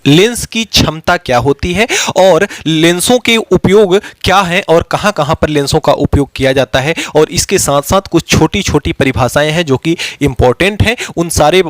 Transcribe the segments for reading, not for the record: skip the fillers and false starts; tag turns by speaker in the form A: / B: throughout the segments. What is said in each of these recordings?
A: Lens की क्षमता क्या होती है और लेंसों के उपयोग क्या हैं और कहां कहां पर लेंसों का उपयोग किया जाता है, और इसके साथ साथ कुछ छोटी छोटी परिभाषाएं हैं जो कि इंपॉर्टेंट हैं। उन सारे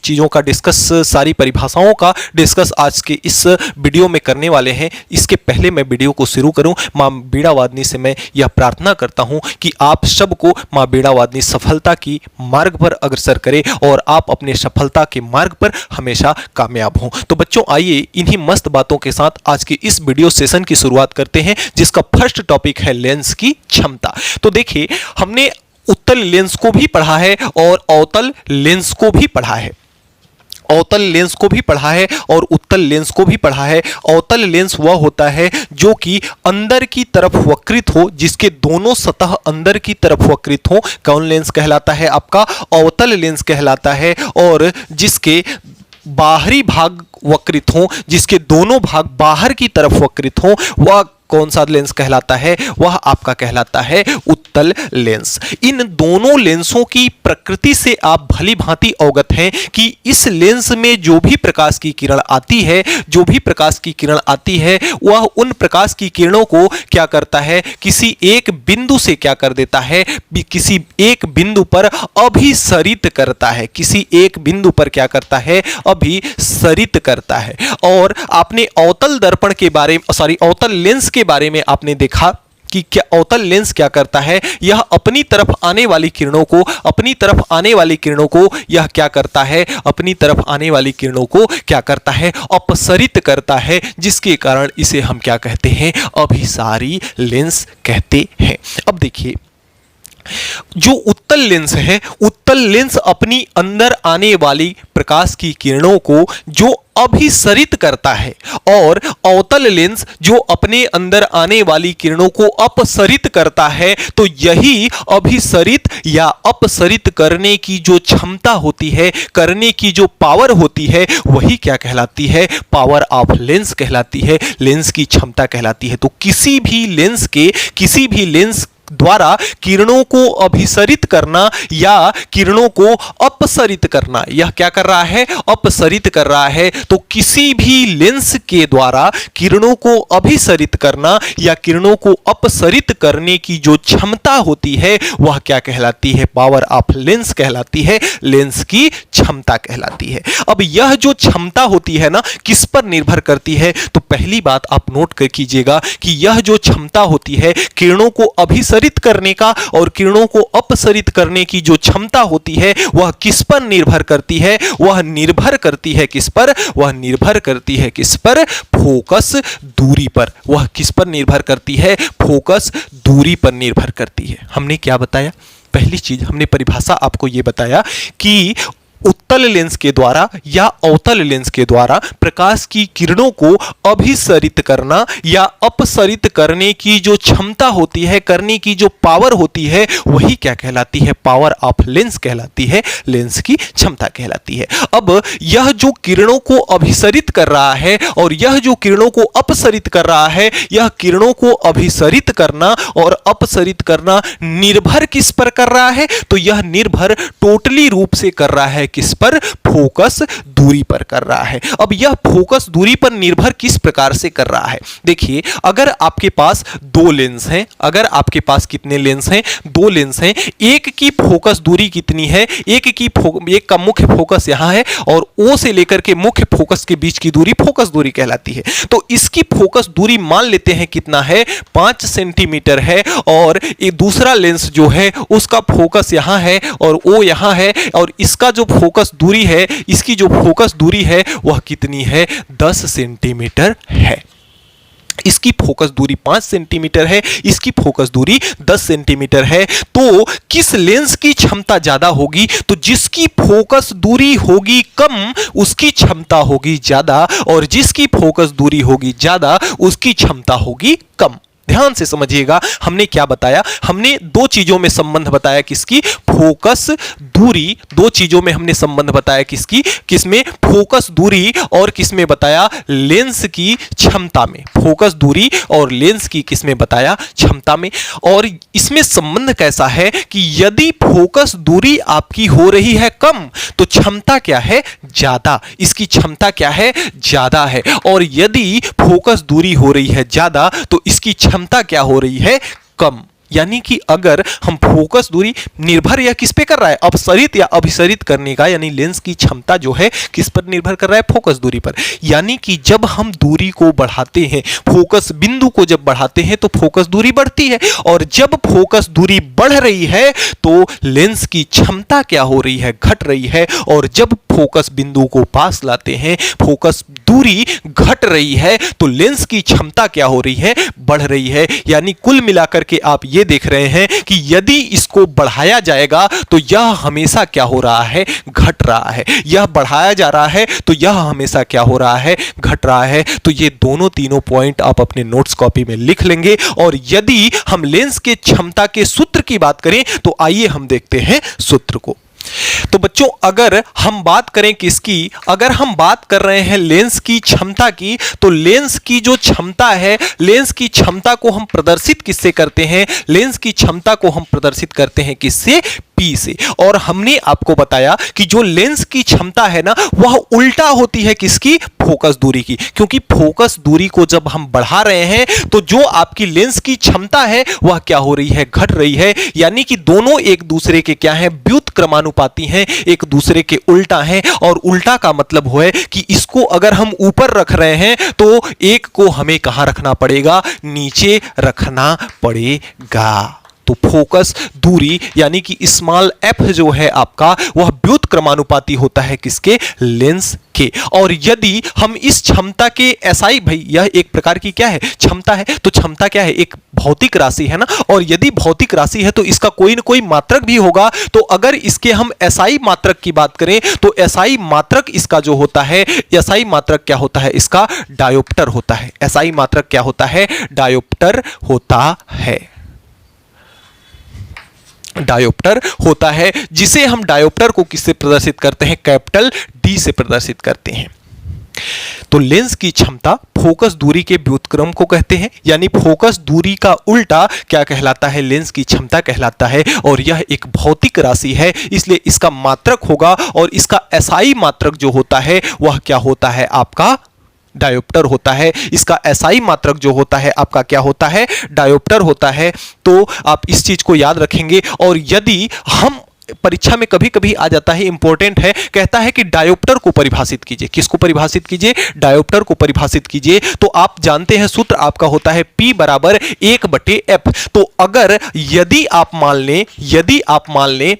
A: चीज़ों का डिस्कस, सारी परिभाषाओं का डिस्कस आज के इस वीडियो में करने वाले हैं। इसके पहले मैं वीडियो को शुरू करूं, मां बीड़ा वादनी से मैं यह प्रार्थना करता हूं कि आप सबको मां बीड़ा वादनी सफलता की मार्ग पर अग्रसर करे और आप अपने सफलता के मार्ग पर हमेशा कामयाब हों। तो बच्चों, आइए इन्हीं मस्त बातों के साथ आज के इस वीडियो सेशन की शुरुआत करते हैं, जिसका फर्स्ट टॉपिक है लेंस की क्षमता। तो देखिए, हमने उत्तल लेंस को भी पढ़ा है और अवतल लेंस को भी पढ़ा है। अवतल लेंस को भी पढ़ा है और उत्तल लेंस को भी पढ़ा है। अवतल लेंस वह होता है जो कि अंदर की तरफ वक्रित हो, जिसके दोनों सतह अंदर की तरफ वक्रित हो। कौन लेंस कहलाता है? आपका अवतल लेंस कहलाता है। और जिसके बाहरी भाग वक्रित हो, जिसके दोनों भाग बाहर की तरफ वक्रित हो, वह कौन सा लेंस कहलाता है? वह आपका कहलाता है उत्तल लेंस। इन दोनों लेंसों की प्रकृति से आप भली भांति अवगत हैं कि इस लेंस में जो भी प्रकाश की किरण आती है, जो भी प्रकाश की किरण आती है, वह उन प्रकाश की किरणों को क्या करता है? किसी एक बिंदु से क्या कर देता है? किसी एक बिंदु पर अभिसरित करता है। किसी एक बिंदु पर क्या करता है? अभिसरित करता है। और आपने अवतल दर्पण के बारे में, अवतल लेंस के बारे में आपने देखा कि क्या अवतल लेंस क्या करता है? यह अपनी तरफ आने वाली किरणों को यह क्या करता है? अपनी तरफ आने वाली किरणों को क्या करता है? अपसरित करता है, जिसके कारण इसे हम क्या कहते हैं? अभिसारी लेंस कहते हैं। अब देखिए, जो उत्तल लेंस है, उत्तल लेंस अपनी अंदर आने वाली प्रकाश की किरणों को जो अभिसरित करता है, और अवतल लेंस जो अपने अंदर आने वाली किरणों को अपसरित करता है। तो यही अभिसरित या अपसरित करने की जो क्षमता होती है, करने की जो पावर होती है, वही क्या कहलाती है? पावर ऑफ लेंस कहलाती है, लेंस की क्षमता कहलाती है। तो किसी भी लेंस द्वारा किरणों को अभिसरित करना या किरणों को अपसरित करना, यह क्या कर रहा है? अपसरित कर रहा है। तो किसी भी लेंस के द्वारा किरणों को अभिसरित करना या किरणों को अपसरित करने की जो क्षमता होती है, वह क्या कहलाती है? पावर ऑफ लेंस कहलाती है, लेंस की क्षमता कहलाती है। अब यह जो क्षमता होती है ना, किस पर निर्भर करती है? तो पहली बात आप नोट कर कीजिएगा कि यह जो क्षमता होती है, किरणों को अभिसरित करने का और किरणों को अपसरित करने की जो क्षमता होती है, वह किस पर निर्भर करती है? वह निर्भर करती है किस पर? वह निर्भर करती है किस पर? फोकस दूरी पर। वह किस पर निर्भर करती है? फोकस दूरी पर निर्भर करती है। हमने क्या बताया? पहली चीज हमने परिभाषा आपको यह बताया कि उत्तल लेंस के द्वारा या अवतल लेंस के द्वारा प्रकाश की किरणों को अभिसरित करना या अपसरित करने की जो क्षमता होती है, करने की जो पावर होती है, वही क्या कहलाती है? पावर ऑफ लेंस कहलाती है, लेंस की क्षमता कहलाती है। अब यह जो किरणों को अभिसरित कर रहा है और यह जो किरणों को अपसरित कर रहा है, यह किरणों को अभिसरित करना और अपसरित करना निर्भर किस पर कर रहा है? तो यह निर्भर टोटली रूप से कर रहा है किस पर? फोकस दूरी पर कर रहा है। अब यह फोकस दूरी पर निर्भर किस प्रकार से कर रहा है? देखिए, अगर आपके पास दो लेंस हैं, अगर आपके पास कितने लेंस हैं? दो लेंस हैं। एक की फोकस दूरी कितनी है? एक का मुख्य फोकस यहां है और O से लेकर के मुख्य फोकस के बीच की दूरी फोकस दूरी कहलाती है। तो इसकी फोकस दूरी मान लेते हैं कितना है? 5 सेंटीमीटर है। और एक दूसरा लेंस जो है उसका फोकस यहां है और O यहां है, और इसका जो फोकस दूरी है, इसकी जो फोकस दूरी है वह कितनी है? 10 सेंटीमीटर है। इसकी फोकस दूरी 5 सेंटीमीटर है, इसकी फोकस दूरी 10 सेंटीमीटर है। तो किस लेंस की क्षमता ज्यादा होगी? तो जिसकी फोकस दूरी होगी कम, उसकी क्षमता होगी ज्यादा, और जिसकी फोकस दूरी होगी ज्यादा, उसकी क्षमता होगी कम। ध्यान से समझिएगा, हमने क्या बताया? हमने दो चीजों में संबंध बताया। किसकी? फोकस दूरी, दो चीजों में हमने संबंध बताया, किसकी, किसमें, फोकस दूरी और किसमें बताया, लेंस की क्षमता में। फोकस दूरी और लेंस की किसमें बताया, क्षमता में। और इसमें संबंध कैसा है कि यदि फोकस दूरी आपकी हो रही है कम तो क्षमता क्या है, ज्यादा। इसकी क्षमता क्या है, ज्यादा है। और यदि फोकस दूरी हो रही है ज्यादा तो इसकी क्षमता क्या हो रही है, कम। यानी कि अगर हम फोकस दूरी, निर्भर या किस पे कर रहा है, अपसरित या अभिसरित करने का, यानी लेंस की क्षमता जो है किस पर निर्भर कर रहा है, फोकस दूरी पर। यानी कि जब हम दूरी को बढ़ाते हैं, फोकस बिंदु को जब बढ़ाते हैं तो फोकस दूरी बढ़ती है, और जब फोकस दूरी बढ़ रही है तो लेंस की क्षमता क्या हो रही है, घट रही है। और जब फोकस बिंदु को पास लाते हैं, फोकस दूरी घट रही है तो लेंस की क्षमता क्या हो रही है, बढ़ रही है। यानी कुल मिलाकर के आप ये देख रहे हैं कि यदि इसको बढ़ाया जाएगा तो यह हमेशा क्या हो रहा है, घट रहा है। यह बढ़ाया जा रहा है तो यह हमेशा क्या हो रहा है, घट रहा है। तो ये दोनों तीनों पॉइंट आप अपने नोट्स कॉपी में लिख लेंगे। और यदि हम लेंस के क्षमता के सूत्र की बात करें तो आइए हम देखते हैं सूत्र को। तो बच्चों अगर हम बात करें किसकी, अगर हम बात कर रहे हैं लेंस की क्षमता की, तो लेंस की जो क्षमता है, लेंस की क्षमता को हम प्रदर्शित किससे करते हैं, लेंस की क्षमता को हम प्रदर्शित करते हैं किससे, P से। और हमने आपको बताया कि जो लेंस की क्षमता है ना वह उल्टा होती है किसकी, फोकस दूरी की। क्योंकि फोकस दूरी को जब हम बढ़ा रहे हैं तो जो आपकी लेंस की क्षमता है वह क्या हो रही है, घट रही है। यानी कि दोनों एक दूसरे के क्या हैं, व्युत्क्रमानुपाती हैं, एक दूसरे के उल्टा हैं। और उल्टा का मतलब है कि इसको अगर हम ऊपर रख रहे हैं तो एक को हमें कहां रखना पड़ेगा, नीचे रखना पड़ेगा। तो फोकस दूरी यानी कि स्मॉल f जो है आपका वह व्युत्क्रमानुपाती होता है किसके, लेंस के। और यदि हम इस क्षमता के SI, भाई यह एक प्रकार की क्या है, क्षमता है, तो क्षमता क्या है, एक भौतिक राशि है ना। और यदि भौतिक राशि है तो इसका कोई ना कोई मात्रक भी होगा। तो अगर इसके हम SI मात्रक की बात करें तो SI मात्रक इसका जो होता है, SI मात्रक क्या होता है, इसका डायोप्टर होता है। SI मात्रक क्या होता है, डायोप्टर होता है, डायोप्टर होता है। जिसे हम डायोप्टर को किससे प्रदर्शित करते हैं, कैपिटल D से प्रदर्शित करते हैं। तो लेंस की क्षमता फोकस दूरी के व्युत्क्रम को कहते हैं, यानी फोकस दूरी का उल्टा क्या कहलाता है, लेंस की क्षमता कहलाता है। और यह एक भौतिक राशि है इसलिए इसका मात्रक होगा, और इसका SI मात्रक जो होता है वह क्या होता है, आपका डायोप्टर होता है। इसका SI मात्रक जो होता है आपका क्या होता है, डायोप्टर होता है। तो आप इस चीज को याद रखेंगे। और यदि हम परीक्षा में कभी कभी आ जाता है, इंपॉर्टेंट है, कहता है कि डायोप्टर को परिभाषित कीजिए। किसको परिभाषित कीजिए, डायोप्टर को परिभाषित कीजिए। तो आप जानते हैं सूत्र आपका होता है P बराबर 1/f। तो अगर यदि आप मान लें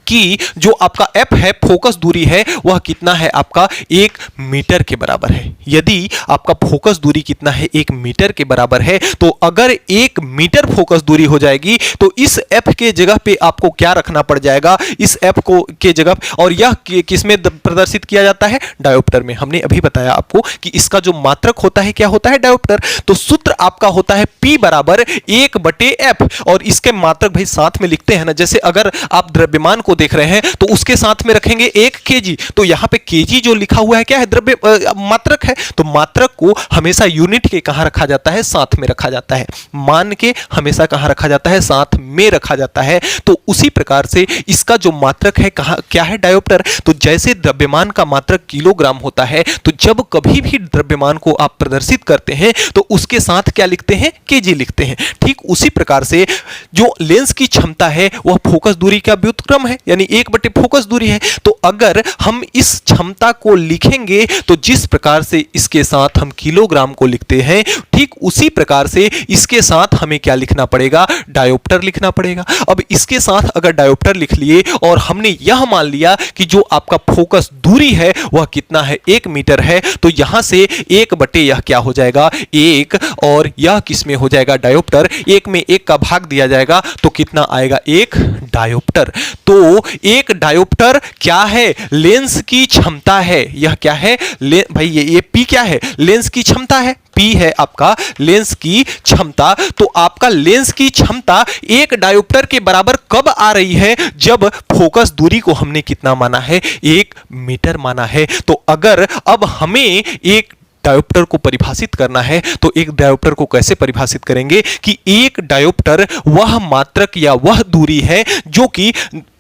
A: कि जो आपका f है, फोकस दूरी है, वह कितना है आपका 1 मीटर के बराबर है। यदि आपका फोकस दूरी कितना है, 1 मीटर के बराबर है, तो अगर 1 मीटर फोकस दूरी हो जाएगी तो इस f के जगह पे आपको क्या रखना पड़ जाएगा, इस f को के जगह। और यह किसमें प्रदर्शित किया जाता है, डायोप्टर में। हमने अभी बताया आपको कि इसका जो मात्रक होता है क्या होता है, डायोप्टर। तो सूत्र आपका होता है P बराबर 1/f। और इसके मात्रक भाई साथ में लिखते हैं ना, जैसे अगर आप द्रव्यमान को देख रहे हैं तो उसके साथ में रखेंगे 1 kg। तो यहां पे kg जो लिखा हुआ है क्या है, द्रव्य मात्रक है। तो मात्रक को हमेशा यूनिट के कहां रखा जाता है, साथ में रखा जाता है। मान के हमेशा कहां रखा जाता है, साथ में रखा जाता है। तो उसी प्रकार से इसका जो मात्रक है कहां क्या है, डायोप्टर। तो जैसे द्रव्यमान का मात्रक किलोग्राम होता है, तो जब कभी भी द्रव्यमान को आप प्रदर्शित करते हैं तो उसके साथ क्या लिखते हैं, kg लिखते हैं। ठीक उसी प्रकार से जो लेंस की क्षमता है वह फोकस दूरी का व्युत्क्रम है, यानी 1/f फोकस दूरी है। तो अगर हम इस क्षमता को लिखेंगे तो जिस प्रकार से इसके साथ हम किलोग्राम को लिखते हैं, ठीक उसी प्रकार से इसके साथ हमें क्या लिखना पड़ेगा, डायोप्टर लिखना पड़ेगा। अब इसके साथ अगर डायोप्टर लिख लिए और हमने यह मान लिया कि जो आपका फोकस दूरी है वह कितना है, 1 मीटर है, तो यहां से 1/, यह क्या हो जाएगा, 1, और यह किसमें हो जाएगा, डायोप्टर। 1 में 1 का भाग दिया जाएगा तो कितना आएगा, 1 डायोप्टर। तो 1 डायोप्टर क्या है, लेंस की क्षमता है। यह क्या है, भाई ये P क्या है, लेंस की क्षमता है, P है आपका लेंस की क्षमता। तो आपका लेंस की क्षमता एक डायोप्टर के बराबर कब आ रही है? जब फोकस दूरी को हमने कितना माना है? 1 मीटर माना है। तो अगर अब हमें एक डायोप्टर को परिभाषित करना है तो एक डायोप्टर को कैसे परिभाषित करेंगे कि एक डायोप्टर वह मात्रक या वह दूरी है जो कि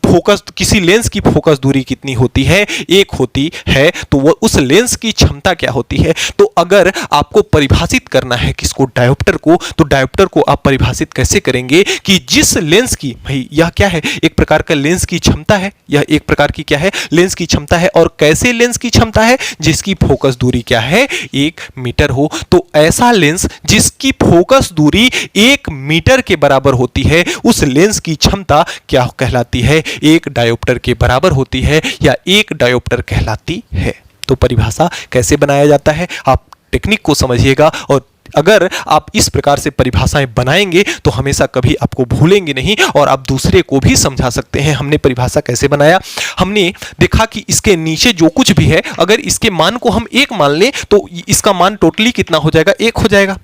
A: फोकस, किसी लेंस की फोकस दूरी कितनी होती है? 1 होती है। तो वो उस लेंस की क्षमता क्या होती है? तो अगर आपको परिभाषित करना है किसको? डायोप्टर को। तो डायोप्टर को आप परिभाषित कैसे करेंगे कि जिस लेंस की, भाई यह क्या है? एक प्रकार का लेंस की क्षमता है। यह एक प्रकार की क्या है? लेंस की क्षमता है। और कैसे लेंस की क्षमता है? जिसकी फोकस दूरी क्या है? 1 मीटर हो। तो ऐसा लेंस जिसकी फोकस दूरी 1 मीटर के बराबर होती है, उस लेंस की क्षमता क्या कहलाती है? एक डायोप्टर के बराबर होती है या एक डायोप्टर कहलाती है। तो परिभाषा कैसे बनाया जाता है, आप टेक्निक को समझिएगा। और अगर आप इस प्रकार से परिभाषाएं बनाएंगे तो हमेशा कभी आपको भूलेंगे नहीं और आप दूसरे को भी समझा सकते हैं। हमने परिभाषा कैसे बनाया? हमने देखा कि इसके नीचे जो कुछ भी है, अगर इसके मान को हम 1 मान लें तो इसका मान टोटली कितना हो जाएगा? 1 हो जाएगा।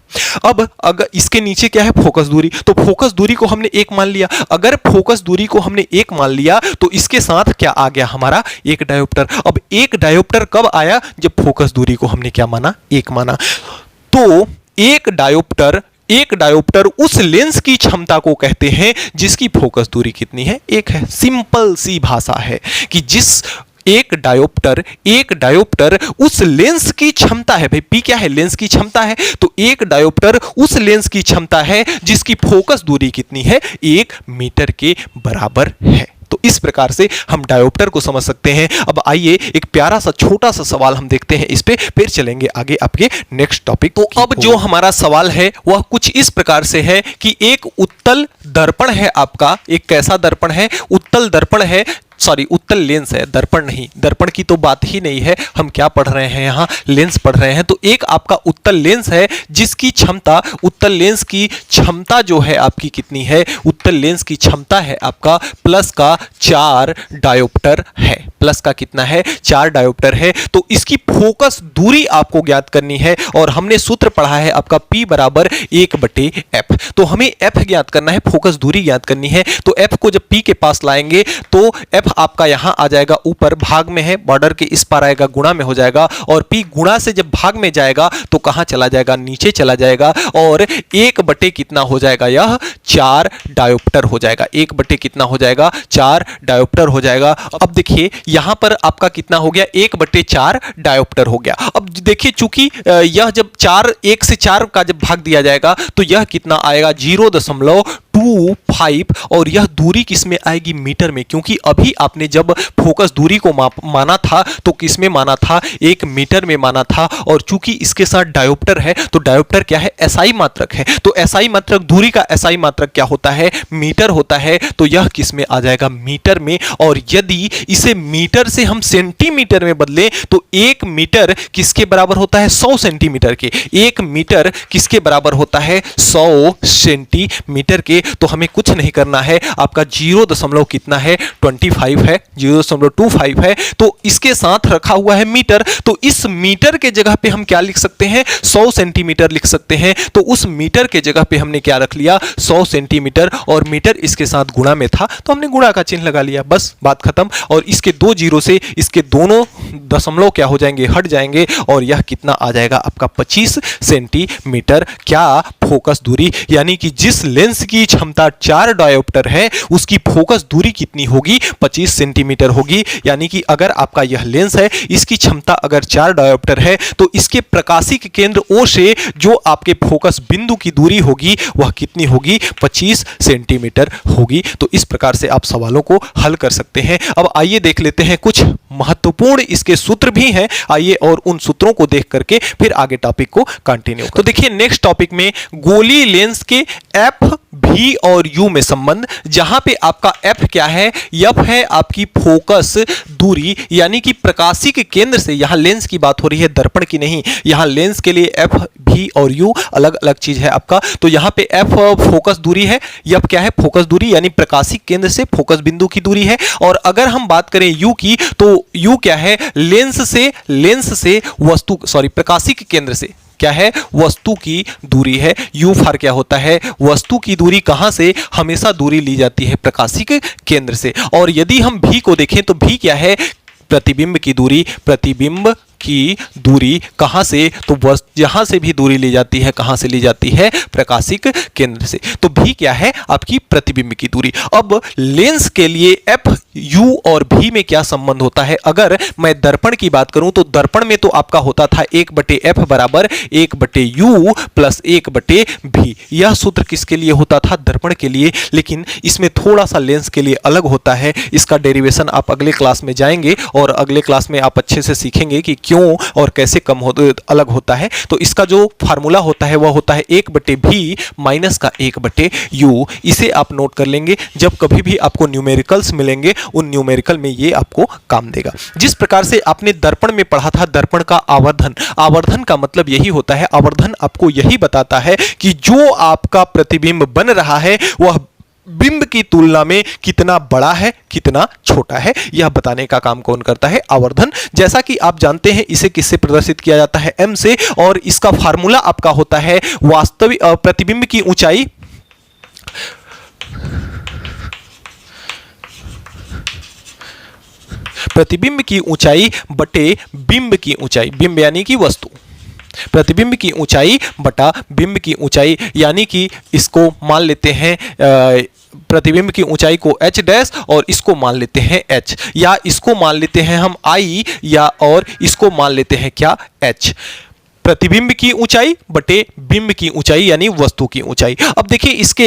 A: अब अगर इसके नीचे क्या है? फोकस दूरी। तो फोकस दूरी को हमने 1 मान लिया। अगर फोकस दूरी को हमने 1 मान लिया तो इसके साथ क्या आ गया हमारा? एक डायोप्टर। अब एक डायोप्टर कब आया? जब फोकस दूरी को हमने क्या माना? 1 माना। तो एक डायोप्टर उस लेंस की क्षमता को कहते हैं जिसकी फोकस दूरी कितनी है? 1 है। सिंपल सी भाषा है कि जिस एक डायोप्टर उस लेंस की क्षमता है। भाई P क्या है? लेंस की क्षमता है। तो एक डायोप्टर उस लेंस की क्षमता है जिसकी फोकस दूरी कितनी है? 1 मीटर के बराबर है। तो इस प्रकार से हम डायोप्टर को समझ सकते हैं। अब आइए एक प्यारा सा छोटा सा सवाल हम देखते हैं इस पे, फिर चलेंगे आगे आपके नेक्स्ट टॉपिक। तो अब जो हमारा सवाल है वह कुछ इस प्रकार से है कि एक उत्तल दर्पण है आपका। एक कैसा दर्पण है? उत्तल दर्पण है, सॉरी उत्तल लेंस है, दर्पण नहीं। दर्पण की तो बात ही नहीं है, हम क्या पढ़ रहे हैं यहाँ? लेंस पढ़ रहे हैं। तो एक आपका उत्तल लेंस है जिसकी क्षमता, उत्तल लेंस की क्षमता जो है आपकी कितनी है? उत्तल लेंस की क्षमता है आपका प्लस का 4 डायोप्टर है। प्लस का कितना है? 4 डायोप्टर है। तो इसकी फोकस दूरी आपको ज्ञात करनी है और हमने सूत्र पढ़ा है आपका P बराबर 1/f। तो हमें f ज्ञात करना है, फोकस दूरी ज्ञात करनी है। तो f को जब P के पास लाएंगे तो f आपका यहां आ जाएगा, ऊपर भाग में है, बॉर्डर के इस पार आएगा, गुणा में हो जाएगा। और P गुणा से जब भाग में जाएगा तो कहां चला जाएगा? नीचे चला जाएगा। और 1/, कितना हो जाएगा? यह 4 डायोप्टर हो जाएगा। 1/, कितना हो जाएगा? 4 डायोप्टर हो जाएगा। अब देखिए यहां पर आपका कितना हो गया? 1/4 डायोप्टर हो गया। अब देखिए चूंकि यह जब 1 से 4 का जब भाग दिया जाएगा तो यह कितना आएगा? 0.25। और यह दूरी किस में आएगी? मीटर में। क्योंकि अभी आपने जब फोकस दूरी को माना था तो किस में माना था? 1 मीटर में माना था। और चूंकि इसके साथ डायोप्टर है तो डायोप्टर क्या है? एसआई मात्रक है। तो एसआई मात्रक, दूरी का एसआई मात्रक क्या होता है? मीटर होता है। तो यह किस में आ जाएगा? मीटर में। और यदि इसे मीटर से हम सेंटीमीटर में बदलें तो 1 मीटर किसके बराबर होता है? 100 सेंटीमीटर के। 1 मीटर किसके बराबर होता है? 100 सेंटीमीटर के। तो हमें कुछ नहीं करना है, आपका 0. कितना है? 25 है, 0.25 है। तो इसके साथ रखा हुआ है मीटर। तो इस मीटर के जगह पे हम क्या लिख सकते हैं? 100 सेंटीमीटर लिख सकते हैं। तो उस मीटर के जगह पे हमने क्या रख लिया? 100 सेंटीमीटर। और मीटर इसके साथ गुणा में था तो हमने गुणा का चिन्ह लगा लिया, बस बात खत्म। और इसके 2 जीरो से इसके दोनों दशमलव क्या हो जाएंगे? हट जाएंगे। और यह कितना आ जाएगा? आपका 25 सेंटीमीटर। क्या? फोकस दूरी। यानी कि जिस लेंस की क्षमता 4 डायोप्टर है उसकी फोकस दूरी कितनी होगी? 25 सेंटीमीटर होगी। यानी कि अगर आपका यह लेंस है, इसकी क्षमता अगर 4 डायोप्टर है तो इसके प्रकाशिक केंद्र O से जो आपके फोकस बिंदु की दूरी होगी वह कितनी होगी? 25 सेंटीमीटर होगी। तो इस प्रकार से आप सवालों को हल कर सकते हैं। अब आइए देख लेते हैं कुछ महत्वपूर्ण इसके सूत्र भी हैं। आइए और उन सूत्रों को देख करके फिर आगे टॉपिक को कंटिन्यू। तो देखिए नेक्स्ट टॉपिक में गोली लेंस के F, V और U में संबंध, जहां पे आपका F क्या है? F है आपकी फोकस दूरी, यानी कि प्रकाशिक केंद्र से, यहां लेंस की बात हो रही है, दर्पण की नहीं। यहां लेंस के लिए F, V और U अलग अलग चीज है आपका। तो यहां पे F फोकस दूरी है, F क्या है? फोकस दूरी, यानी प्रकाशिक केंद्र से फोकस बिंदु की दूरी है। और अगर हम बात करें U की तो U क्या है? लेंस से वस्तु, सॉरी प्रकाशिक केंद्र से, क्या है, वस्तु की दूरी है। u फॉर क्या होता है, वस्तु की दूरी। कहां से, हमेशा दूरी ली जाती है प्रकाशिक केंद्र से। और यदि हम v को देखें तो v क्या है, प्रतिबिंब की दूरी। प्रतिबिंब की दूरी कहां से, तो जहां से भी दूरी ली जाती है, कहां से ली जाती है, प्रकाशिक केंद्र से। तो भी क्या है, आपकी प्रतिबिंब की दूरी। अब लेंस के लिए एफ, यू और भी में क्या संबंध होता है। अगर मैं दर्पण की बात करूं तो दर्पण में तो आपका होता था 1/f बराबर 1/u प्लस 1/v। यह सूत्र किसके लिए होता था, दर्पण के लिए। लेकिन इसमें थोड़ा सा लेंस के लिए अलग होता है। इसका डेरिवेशन आप अगले क्लास में जाएंगे और अगले क्लास में आप अच्छे से सीखेंगे कि क्यों और कैसे अलग होता है। तो इसका जो फार्मूला होता है वह होता है 1/v माइनस का 1/u। इसे आप नोट कर लेंगे, जब कभी भी आपको न्यूमेरिकल्स मिलेंगे उन न्यूमेरिकल में ये आपको काम देगा। जिस प्रकार से आपने दर्पण में पढ़ा था, दर्पण का आवर्धन। आवर्धन का मतलब यही होता है, आवर्धन आपको यही बताता है कि जो आपका प्रतिबिंब बन रहा है वह बिंब की तुलना में कितना बड़ा है, कितना छोटा है, यह बताने का काम कौन करता है, आवर्धन। जैसा कि आप जानते हैं इसे किससे प्रदर्शित किया जाता है, m से। और इसका फार्मूला आपका होता है वास्तविक प्रतिबिंब की ऊंचाई प्रतिबिंब की ऊंचाई बटे बिंब की ऊंचाई। बिंब यानी कि वस्तु, प्रतिबिंब की ऊंचाई बटा बिंब की ऊंचाई। यानी कि इसको मान लेते हैं प्रतिबिंब की ऊंचाई को h डैश और इसको मान लेते हैं h, या इसको मान लेते हैं हम I, या और इसको मान लेते हैं क्या, h। प्रतिबिंब की ऊंचाई बटे बिंब की ऊंचाई यानी वस्तु की ऊंचाई। अब देखिए इसके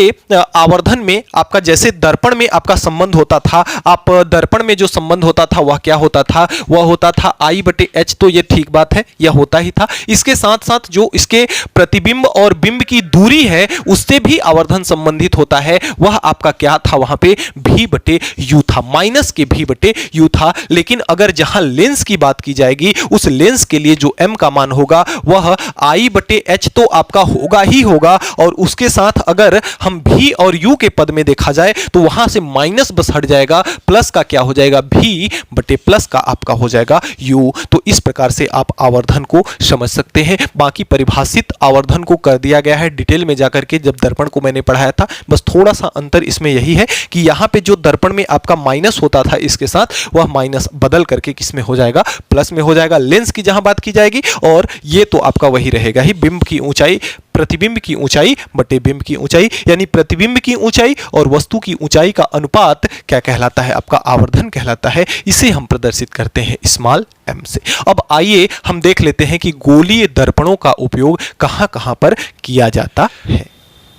A: आवर्धन में आपका जैसे दर्पण में आपका संबंध होता था, आप दर्पण में जो संबंध होता था वह क्या होता था, वह होता था I/h। तो ये ठीक बात है, यह होता ही था। इसके साथ साथ जो इसके प्रतिबिंब और बिंब की दूरी है उससे भी आवर्धन संबंधित होता है। वह आपका क्या था, वहां पे v/u था, माइनस के v/u था। लेकिन अगर जहां लेंस की बात की जाएगी उस लेंस के लिए जो m का मान होगा वह I/h तो आपका होगा ही होगा। और उसके साथ अगर हम v और u के पद में देखा जाए तो वहां से माइनस बस हट जाएगा, प्लस का क्या हो जाएगा, v प्लस का आपका हो जाएगा u। तो इस प्रकार से आप आवर्धन को समझ सकते हैं। बाकी परिभाषित आवर्धन को कर दिया गया है डिटेल में जाकर के, जब दर्पण को मैंने पढ़ाया था। बस थोड़ा सा अंतर इसमें यही है कि यहाँ पे जो दर्पण में आपका माइनस होता था इसके साथ, वह माइनस बदल करके किस में हो जाएगा, प्लस में हो जाएगा। लेंस की जहां बात की जाएगी, और ये तो आपका वही रहेगा ही, बिंब की ऊंचाई प्रतिबिंब की ऊंचाई बटे बिंब की ऊंचाई, यानी प्रतिबिंब की ऊंचाई और वस्तु की ऊंचाई का अनुपात क्या कहलाता है, आपका आवर्धन कहलाता है। इसे हम प्रदर्शित करते हैं स्मॉल m से। अब आइए हम देख लेते हैं कि गोलीय दर्पणों का उपयोग कहां कहां पर किया जाता है।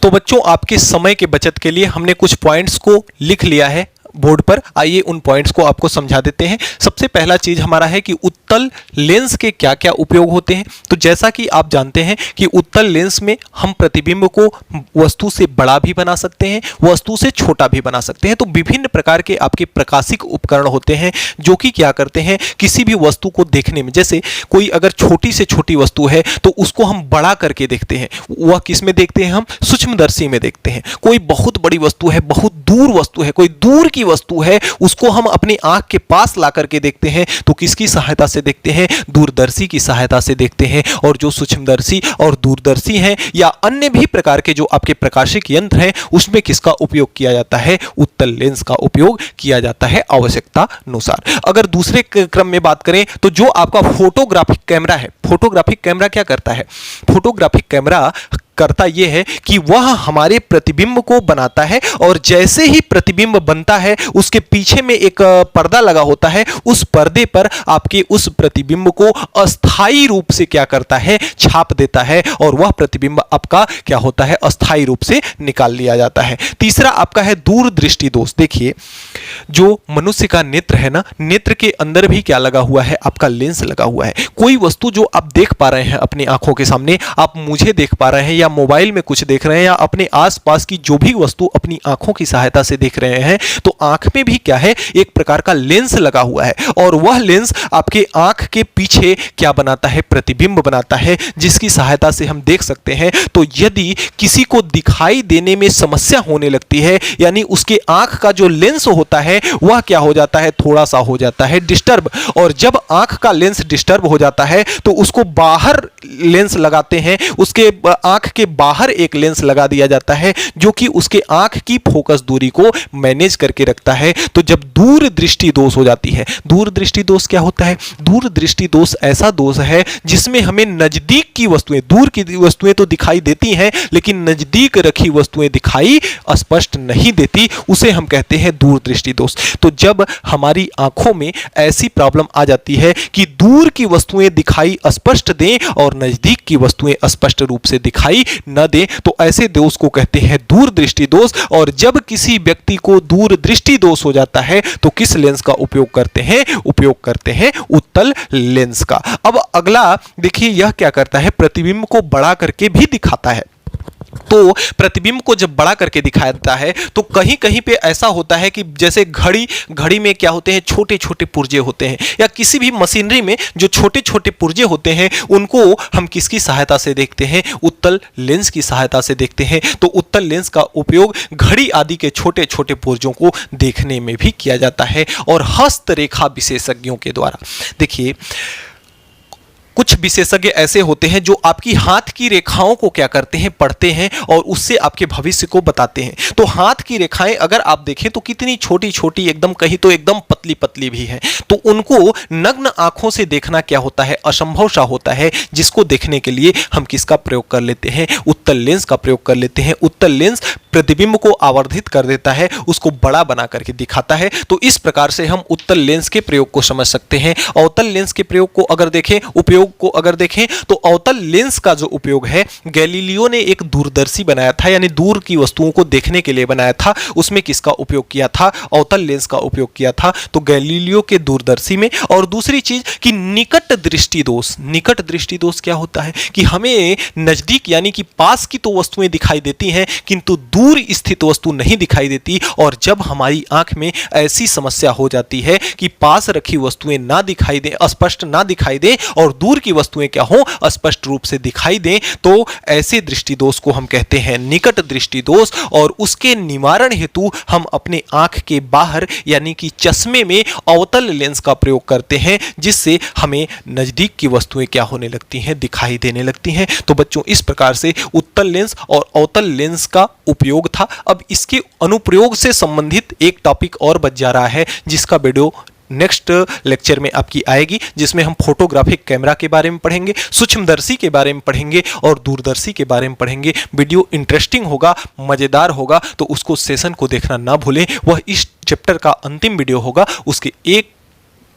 A: तो बच्चों, आपके समय के बचत के लिए हमने कुछ पॉइंट्स को लिख लिया है बोर्ड पर। आइए उन पॉइंट्स को आपको समझा देते हैं। सबसे पहला चीज हमारा है कि उत्तल लेंस के क्या क्या उपयोग होते हैं। तो जैसा कि आप जानते हैं कि उत्तल लेंस में हम प्रतिबिंब को वस्तु से बड़ा भी बना सकते हैं, वस्तु से छोटा भी बना सकते हैं। तो विभिन्न प्रकार के आपके प्रकाशिक उपकरण होते हैं जो कि क्या करते हैं, किसी भी वस्तु को देखने में, जैसे कोई अगर छोटी से छोटी वस्तु है तो उसको हम बड़ा करके देखते हैं। वह किस में देखते हैं, हम सूक्ष्मदर्शी में देखते हैं। कोई बहुत बड़ी वस्तु है, बहुत दूर वस्तु है, कोई दूर की वस्तु है, उसको हम अपनी आंख के पास ला करके देखते हैं तो किसकी सहायता से देखते हैं, दूरदर्शी की सहायता से देखते हैं। और जो सूक्ष्मदर्शी और दूरदर्शी हैं या अन्य भी प्रकार के जो आपके प्रकाशिक यंत्र हैं उसमें किसका उपयोग किया जाता है, उत्तल लेंस का उपयोग किया जाता है आवश्यकता अनुसार। अगर दूसरे क्रम में बात करें तो जो आपका फोटोग्राफिक कैमरा है, फोटोग्राफिक कैमरा क्या करता है, फोटोग्राफिक कैमरा करता यह है कि वह हमारे प्रतिबिंब को बनाता है, और जैसे ही प्रतिबिंब बनता है उसके पीछे में एक पर्दा लगा होता है, उस पर्दे पर आपके उस प्रतिबिंब को अस्थाई रूप से क्या करता है, छाप देता है, और वह प्रतिबिंब आपका क्या होता है, अस्थाई रूप से निकाल लिया जाता है। तीसरा आपका है दूरदृष्टि दोष। देखिए जो मनुष्य का नेत्र है ना, नेत्र के अंदर भी क्या लगा हुआ है, आपका लेंस लगा हुआ है। कोई वस्तु जो आप देख पा रहे हैं अपनी आंखों के सामने, आप मुझे देख पा रहे हैं या या मोबाइल में कुछ देख रहे हैं या अपने आसपास की जो भी वस्तु अपनी आंखों की सहायता से देख रहे हैं, तो आंख में भी क्या है, एक प्रकार का लेंस लगा हुआ है और वह लेंस आपके आंख के पीछे क्या बनाता है, प्रतिबिंब बनाता है, जिसकी सहायता से हम देख सकते हैं। तो यदि किसी को दिखाई देने में समस्या होने लगती है, यानी उसके आंख का जो लेंस होता है वह क्या हो जाता है, थोड़ा सा हो जाता है डिस्टर्ब, और जब आंख का लेंस डिस्टर्ब हो जाता है तो उसको बाहर लेंस लगाते हैं, उसके आंख के बाहर एक लेंस लगा दिया जाता है जो कि उसके आंख की फोकस दूरी को मैनेज करके रखता है। तो जब दूर दृष्टि दोष हो जाती है, दूर दृष्टि दोष क्या होता है, दूर दृष्टि दोष ऐसा दोष है जिसमें हमें नजदीक की वस्तुएं, दूर की वस्तुएं तो दिखाई देती हैं लेकिन नजदीक रखी वस्तुएं दिखाई स्पष्ट नहीं देती, उसे हम कहते हैं दूर दृष्टि दोष। तो जब हमारी आंखों में ऐसी प्रॉब्लम आ जाती है कि दूर की वस्तुएं दिखाई स्पष्ट दें और नजदीक की वस्तुएं स्पष्ट रूप से दिखाई न दें, तो ऐसे दोष को कहते हैं दूर दृष्टि दोष। और जब किसी व्यक्ति को दूर दृष्टि दोष हो जाता है तो किस लेंस का उपयोग करते हैं, उपयोग करते हैं उत्तल लेंस का। अब अगला देखिए, यह क्या करता है, प्रतिबिंब को बड़ा करके भी दिखाता है। तो प्रतिबिंब को जब बड़ा करके दिखाता है तो कहीं कहीं पे ऐसा होता है कि जैसे घड़ी में क्या होते हैं, छोटे छोटे पुर्जे होते हैं, या किसी भी मशीनरी में जो छोटे छोटे पुर्जे होते हैं उनको हम किसकी सहायता से देखते हैं, उत्तल लेंस की सहायता से देखते हैं। तो उत्तल लेंस का उपयोग घड़ी आदि के छोटे छोटे पुर्जों को देखने में भी किया जाता है। और हस्तरेखा विशेषज्ञों के द्वारा, देखिए कुछ विशेषज्ञ ऐसे होते हैं जो आपकी हाथ की रेखाओं को क्या करते हैं, पढ़ते हैं और उससे आपके भविष्य को बताते हैं। तो हाथ की रेखाएं अगर आप देखें तो कितनी छोटी छोटी, एकदम कहीं तो एकदम पतली पतली भी हैं, तो उनको नग्न आंखों से देखना क्या होता है, असंभव सा होता है, जिसको देखने के लिए हम किसका प्रयोग कर लेते हैं, उत्तल लेंस का प्रयोग कर लेते हैं। उत्तल लेंस प्रतिबिंब को आवर्धित कर देता है, उसको बड़ा बना करके दिखाता है। तो इस प्रकार से हम उत्तल लेंस के प्रयोग को समझ सकते हैं। अवतल लेंस के प्रयोग को अगर देखें, उपयोग को अगर देखें, तो अवतल लेंस का जो उपयोग है, गैलीलियो ने एक दूरदर्शी बनाया था, यानी दूर की वस्तुओं को देखने के लिए बनाया था। उसमें किसका उपयोग किया था, अवतल लेंस का उपयोग किया था, तो गैलीलियो के दूरदर्शी में। और दूसरी चीज कि निकट दृष्टि दोष, निकट दृष्टि दोष क्या होता है कि हमें नजदीक यानी कि पास की तो वस्तुएं दिखाई देती हैं किंतु दूर स्थित वस्तु नहीं दिखाई देती। और जब हमारी आंख में ऐसी समस्या हो जाती है कि पास रखी वस्तुएं ना दिखाई दें, स्पष्ट ना दिखाई दें, और दूर की वस्तुएं क्या हो, स्पष्ट रूप से दिखाई दें, तो ऐसे दृष्टि दोष को हम कहते हैं निकट दृष्टि दोष। और उसके निवारण हेतु हम अपने आंख के बाहर यानी कि चश्मे में अवतल लेंस का प्रयोग करते हैं, जिससे हमें नजदीक की वस्तुएं क्या होने लगती हैं, दिखाई देने लगती हैं। तो बच्चों, इस प्रकार से उत्तल लेंस और अवतल लेंस का उपयोग था। अब इसके अनुप्रयोग से संबंधित एक टॉपिक और बच जा रहा है, जिसका वीडियो नेक्स्ट लेक्चर में आपकी आएगी, जिसमें हम फोटोग्राफिक कैमरा के बारे में पढ़ेंगे, सूक्ष्मदर्शी के बारे में पढ़ेंगे और दूरदर्शी के बारे में पढ़ेंगे। वीडियो इंटरेस्टिंग होगा, मज़ेदार होगा, तो उसको सेशन को देखना ना भूलें। वह इस चैप्टर का अंतिम वीडियो होगा।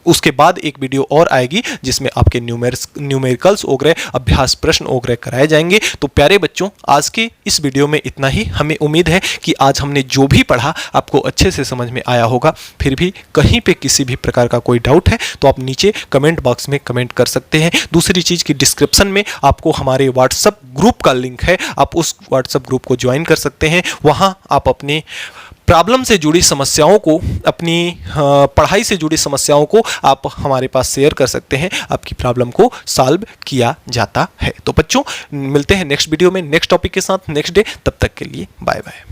A: उसके बाद एक वीडियो और आएगी जिसमें आपके न्यूमेरिकल्स वगैरह, अभ्यास प्रश्न वगैरह कराए जाएंगे। तो प्यारे बच्चों, आज के इस वीडियो में इतना ही। हमें उम्मीद है कि आज हमने जो भी पढ़ा आपको अच्छे से समझ में आया होगा। फिर भी कहीं पे किसी भी प्रकार का कोई डाउट है तो आप नीचे कमेंट बॉक्स में कमेंट कर सकते हैं। दूसरी चीज़ की डिस्क्रिप्शन में आपको हमारे व्हाट्सएप ग्रुप का लिंक है, आप उस व्हाट्सएप ग्रुप को ज्वाइन कर सकते हैं। वहाँ आप अपने प्रॉब्लम से जुड़ी समस्याओं को, अपनी पढ़ाई से जुड़ी समस्याओं को आप हमारे पास शेयर कर सकते हैं। आपकी प्रॉब्लम को सॉल्व किया जाता है। तो बच्चों, मिलते हैं नेक्स्ट वीडियो में नेक्स्ट टॉपिक के साथ नेक्स्ट डे। तब तक के लिए बाय बाय।